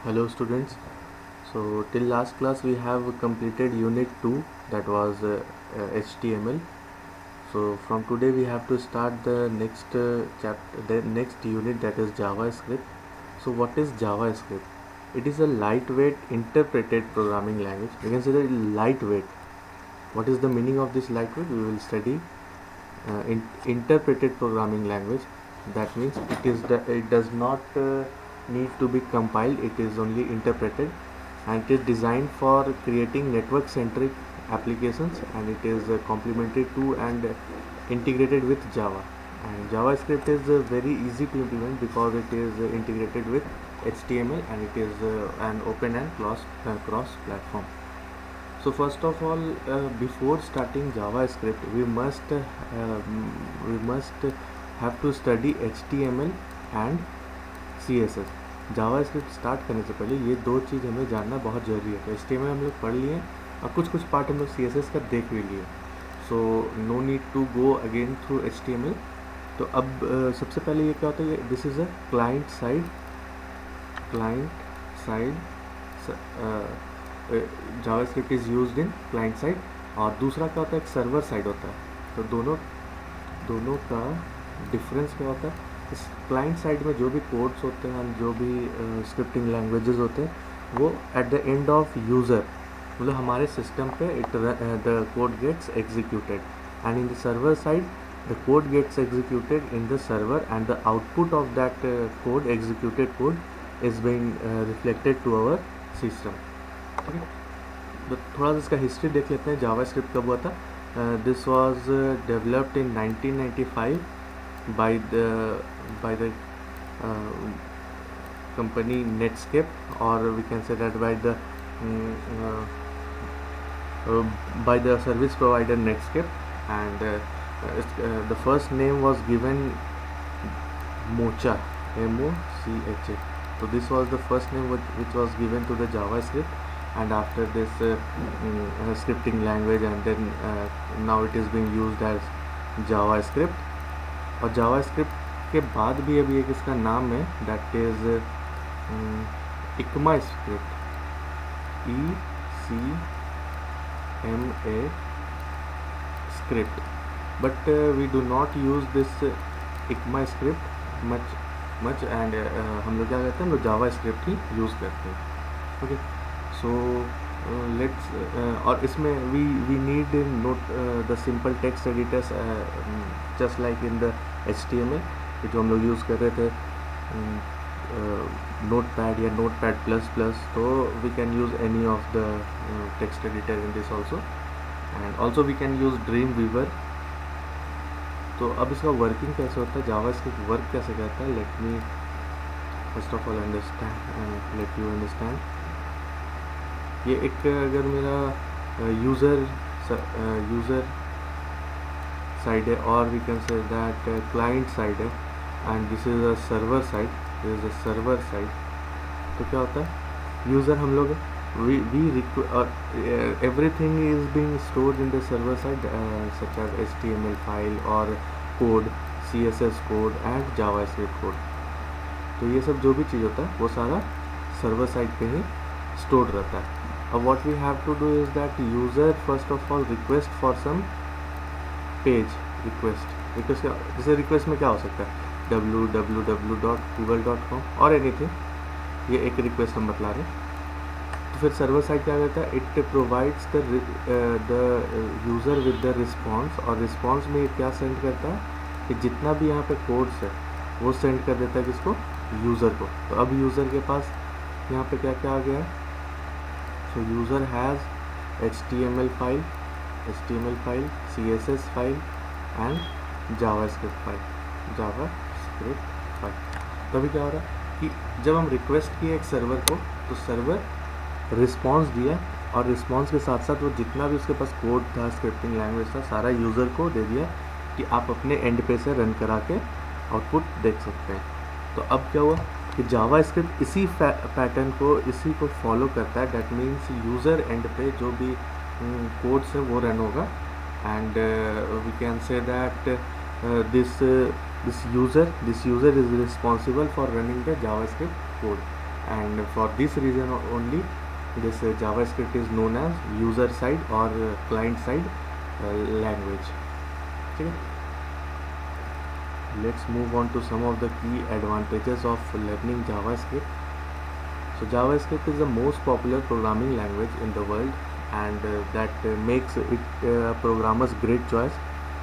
Hello students. So till last class we have completed unit 2, that was HTML. So from today we have to start the next chapter, the next unit, that is JavaScript. So what is JavaScript? It is a lightweight interpreted programming language. You can say that lightweight. What is the meaning of this lightweight? We will study interpreted programming language. That means it does not need to be compiled. It is only interpreted, and it is designed for creating network centric applications, and it is complementary to and integrated with Java. And JavaScript is very easy to implement because it is integrated with HTML, and it is an open and cross platform. So first of all, before starting JavaScript, we must have to study HTML and CSS. JavaScript start करने से पहले ये दो चीज़ हमें जानना बहुत ज़रूरी है. तो HTML हम लोग पढ़ लिए और कुछ कुछ पार्ट हम लोग CSS का देख भी लिए. So no need to go again through HTML. तो अब सबसे पहले ये क्या होता है, this is a client side JavaScript is used in client side, और दूसरा क्या होता है, एक सर्वर साइड होता है. तो दोनों का डिफरेंस क्या होता है. इस क्लाइंट साइड में जो भी कोड्स होते हैं, जो भी स्क्रिप्टिंग लैंग्वेजेस होते हैं, वो at the end of user, मतलब हमारे सिस्टम पे the code gets executed, and in the server side the code gets executed in the server, and the output of that executed code is being reflected to our system. ठीक है. तो थोड़ा सा इसका history देख लेते हैं. जावास्क्रिप्ट कब हुआ था. This was developed in 1995 by the company Netscape, or we can say that by the service provider Netscape, and the first name was given Mocha, M-O-C-H-A. So this was the first name which was given to the JavaScript, and after this scripting language, and then now it is being used as JavaScript. और JavaScript के बाद भी अभी एक इसका नाम है, that is ECMAScript, E-C-M-A script. But we do not use this ECMAScript much, and हम लोग क्या करते हैं, हम लोग JavaScript ही यूज़ करते हैं. ओके. सो लेट्स, और इसमें we need note the simple text editors, just like in the HTML, जो हम लोग यूज़ कर रहे थे नोटपैड या नोटपैड प्लस प्लस. तो we can use any of the text editor in this also, and also we can use Dreamweaver. तो अब इसका वर्किंग कैसे होता है, जावास्क्रिप्ट वर्क कैसे करता है, let me first of all let you understand. ये एक, अगर मेरा यूज़र साइड है, और we can say that client side है, and this is a server side. तो क्या होता है, यूज़र हम लोग everything is being stored in the server side, such as HTML file or code, CSS code and JavaScript code. तो ये सब जो भी चीज़ होता है वो सारा सर्वर साइड पे ही स्टोर्ड रहता है. अब what we have to do is that user first of all request for some page request जैसे रिक्वेस्ट में क्या हो सकता है, www.google.com और anything. ये एक रिक्वेस्ट हम बतला रहे हैं. तो फिर सर्वर साइड क्या करता है, it provides the user with the response, और रिस्पॉन्स में क्या सेंड करता है कि जितना भी यहाँ पे कोड्स है वो सेंड कर देता है किसको, यूज़र को. तो अब यूज़र के पास यहाँ पे क्या क्या आ गया है. सो user has HTML file, CSS file and JavaScript file. तो अभी क्या हो रहा है कि जब हम रिक्वेस्ट किए एक सर्वर को, तो सर्वर रिस्पॉन्स दिया, और रिस्पॉन्स के साथ साथ वो जितना भी उसके पास कोड था, स्क्रिप्टिंग लैंग्वेज था, सारा यूज़र को दे दिया कि आप अपने एंड पे से रन करा के आउटपुट देख सकते हैं. तो अब क्या हुआ कि जावास्क्रिप्ट इसी पैटर्न को, इसी को फॉलो करता है. डैट मीन्स यूज़र एंड पे जो भी कोड्स है वो रन होगा, and we can say that this user is responsible for running the JavaScript code. and for this reason only this JavaScript is known as user side or client side language. Okay. Let's move on to some of the key advantages of learning JavaScript. So JavaScript is the most popular programming language in the world, and that makes it programmers great choice.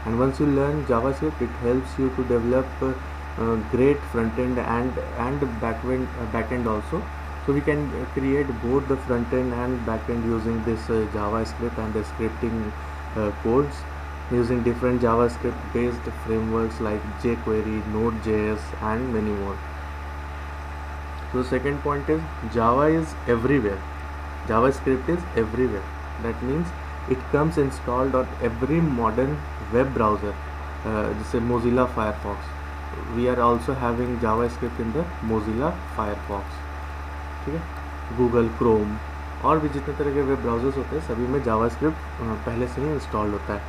And once you learn JavaScript, it helps you to develop great front end and back end also. So we can create both the front end and back end using this JavaScript and the scripting codes using different JavaScript based frameworks like jQuery, Node.js, and many more. So the second point is Java is everywhere. JavaScript is everywhere. That means it comes installed on every modern web browser. Just say Mozilla Firefox. We are also having JavaScript in the Mozilla Firefox. ठीक है, Google Chrome और भी जितने तरह के web browsers होते हैं सभी में जावास्क्रिप्ट पहले से ही इंस्टॉल्ड होता है.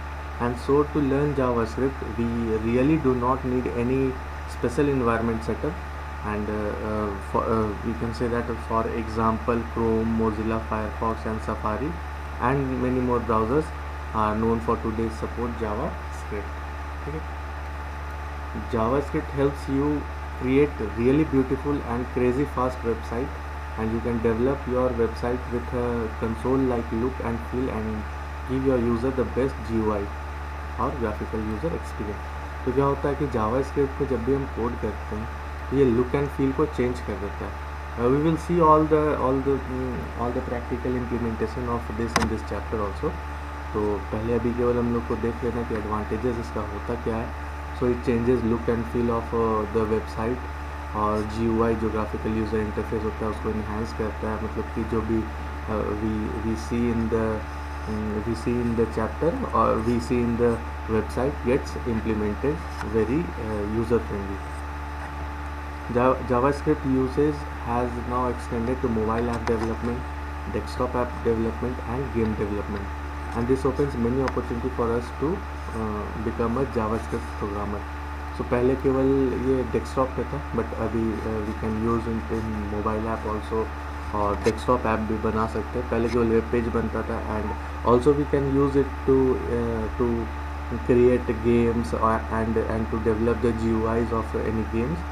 And so to learn JavaScript we really do not need any special environment setup, and we can say that for example Chrome, Mozilla Firefox and Safari and many more browsers are known for today's support JavaScript. Okay. JavaScript helps you create really beautiful and crazy fast website, and you can develop your website with a console like look and feel and give your user the best GUI और graphical user experience. तो क्या होता है कि JavaScript पे जब भी हम कोड करते हैं ये लुक एंड फील को चेंज कर देता है. We will see all the practical implementation of this in this chapter also. तो पहले अभी केवल हम लोग को देख लेना कि एडवांटेजेस इसका होता क्या है. So it changes look and feel of the website, और GUI जो ग्राफिकल यूज़र इंटरफेस होता है उसको इन्हांस करता है. मतलब कि जो भी we see in the chapter और we see in the website gets implemented very user friendly. JavaScript usage has now extended to mobile app development, desktop app development and game development, and this opens many opportunity for us to become a JavaScript programmer. So पहले केवल ये desktop पे था, but अभी we can use it in mobile app also, और desktop app भी बना सकते हैं. पहले केवल वेब पेज बनता था, and also we can use it to create games and to develop the GUIs of any games.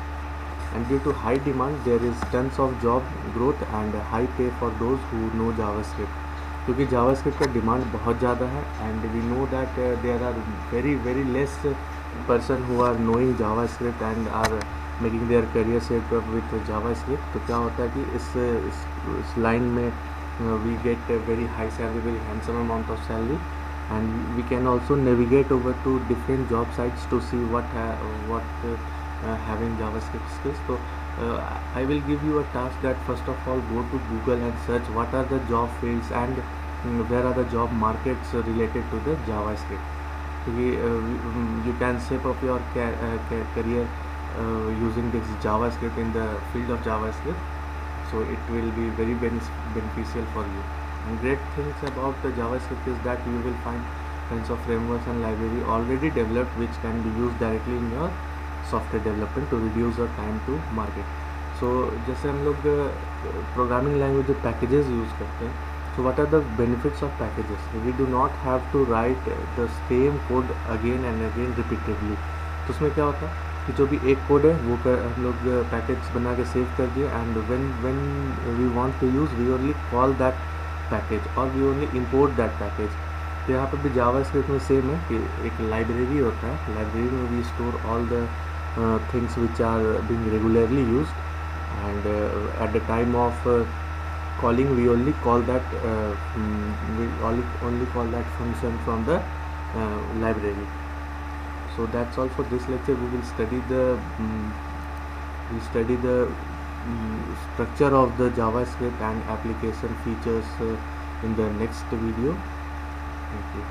And due to high demand there is tons of job growth and high pay for those who know JavaScript. क्योंकि JavaScript का demand बहुत ज़्यादा है, and we know that there are very less person who are knowing JavaScript and are making their career set up with JavaScript. तो क्या होता है कि इस लाइन में we get a very high salary, very handsome amount of salary, and we can also navigate over to different job sites to see what having JavaScript skills. So I will give you a task that first of all go to Google and search what are the job fields and where are the job markets related to the JavaScript. So you can shape up your career using this JavaScript in the field of JavaScript. So it will be very beneficial for you. And great things about the JavaScript is that you will find tons of frameworks and library already developed which can be used directly in your software development to reduce your time to market. So जैसे हम लोग programming language जो packages use करते हैं, so what are the benefits of packages. We do not have to write the same code again and again repeatedly. तो उसमें क्या होता है कि जो भी एक कोड है वो हम लोग पैकेज बना के सेव कर दिए, and when we want to use we only call that package और we only import that package. तो यहाँ पर भी जावास्क्रिप्ट में सेम है कि एक लाइब्रेरी होता है, लाइब्रेरी में we store all the things which are being regularly used, and at the time of calling we only call that only call that function from the library. So that's all for this lecture. We will study the structure of the JavaScript and application features in the next video. Thank you.